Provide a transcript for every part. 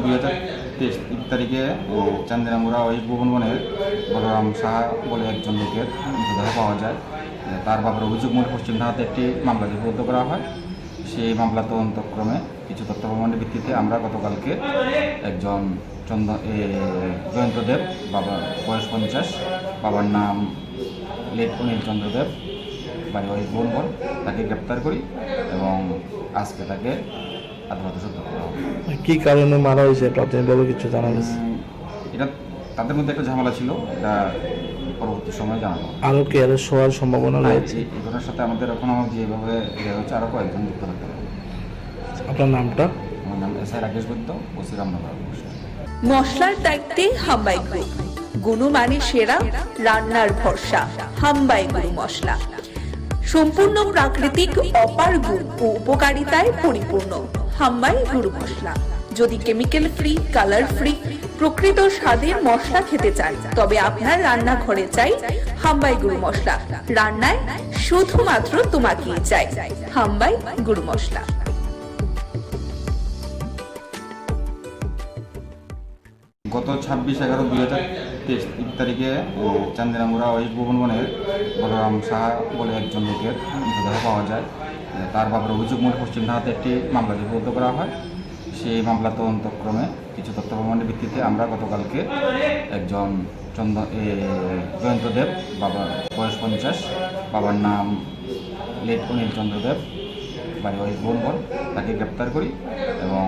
11/2023 তারিখে চান্দিনামুড়া ওয়েস্ট ভুবনবনের বলরাম সাহা বলে একজন লোকের মৃতদেহ পাওয়া যায়। তার বাবার অভিযোগমূল পশ্চিম ঢাকাতে একটি মামলা লিপিবদ্ধ করা হয়। সেই মামলা তদন্তক্রমে কিছু তথ্য প্রমাণের ভিত্তিতে আমরা গতকালকে একজন জয়ন্তদেব, বাবা বয়স 50, বাবার নাম লেট অনিল চন্দ্রদেব, বাড়ি ওয়েস্ট ভুবনবন, তাকে গ্রেপ্তার করি এবং আজকে তাকে আদালতে সোপর্দ করা হবে। কি কারণে মারা হয়েছে প্রাথমিকভাবে কিছু জানা গেছে? এটা তাদের মধ্যে একটা ঝামেলা ছিল, এটা পরবর্তী সময়ে জানানো। আরও কি আরো শোয়ার সম্ভাবনা রয়েছে? এই ঘটনার সাথে আমাদের এখনো যেভাবে হচ্ছে আরও কয়েকজন যুক্ত থাকতে পারে। আপনার নামটা? আমার নাম S I Rakesh Baidya, OC Ramnagar. মশলার দায়িত্বে হাম্বাই গ্রুপ, গুণমানে সেরা, রান্নার ভরসা হাম্বাই গুরু মশলা। সম্পূর্ণ প্রাকৃতিক, অপার গুণ ও উপকারিতায় পরিপূর্ণ হাম্বাই গুরু মশলা। যদি কেমিক্যাল ফ্রি, কালার ফ্রি, প্রকৃত স্বাদের মশলা খেতে চান, তবে আপনার রান্নাঘরে চাই হাম্বাই গুরু মশলা। রান্নায় শুধুমাত্র তোমাকেই চাই হাম্বাই গুরু মশলা। গত 26/11/2023 তারিখে চান্দিনামুড়া ওয়েস্ট ভুবনবনের বলরাম সাহা বলে একজন লোকের মৃতদেহ পাওয়া যায়। তার বাবার অভিযোগমূল পশ্চিম ঢাকাতে একটি মামলা লিপিবদ্ধ করা হয়। সেই মামলা তদন্তক্রমে কিছু তথ্য প্রমাণের ভিত্তিতে আমরা গতকালকে একজন জয়ন্তদেব, বাবা বয়স 50, বাবার নাম লেট অনিল চন্দ্রদেব, বাড়ি ওয়েস্ট ভুবনবন, তাকে গ্রেপ্তার করি এবং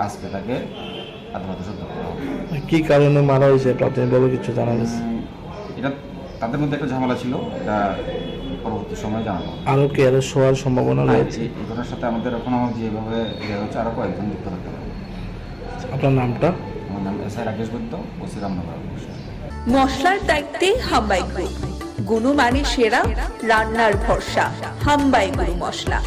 আজকে তাকে আদালতে সোপর্দ করা হবে। কি কারণে মারা হয়েছে প্রাথমিকভাবে কিছু জানা গেছে? এটা তাদের মধ্যে একটা ঝামেলা ছিল, এটা পরবর্তী সময়ে জানানো। আরও কি আরো শোয়ার সম্ভাবনা রয়েছে? এই ঘটনার সাথে আমাদের এখনো যেভাবে হচ্ছে আরও কয়েকজন যুক্ত থাকতে পারে। আপনার নামটা? আমার নাম S I Rakesh Baidya, OC Ramnagar. মশলার দায়িত্বে হাম্বাই গ্রুপ, গুণমানে সেরা, রান্নার ভরসা হাম্বাই গুরু মশলা।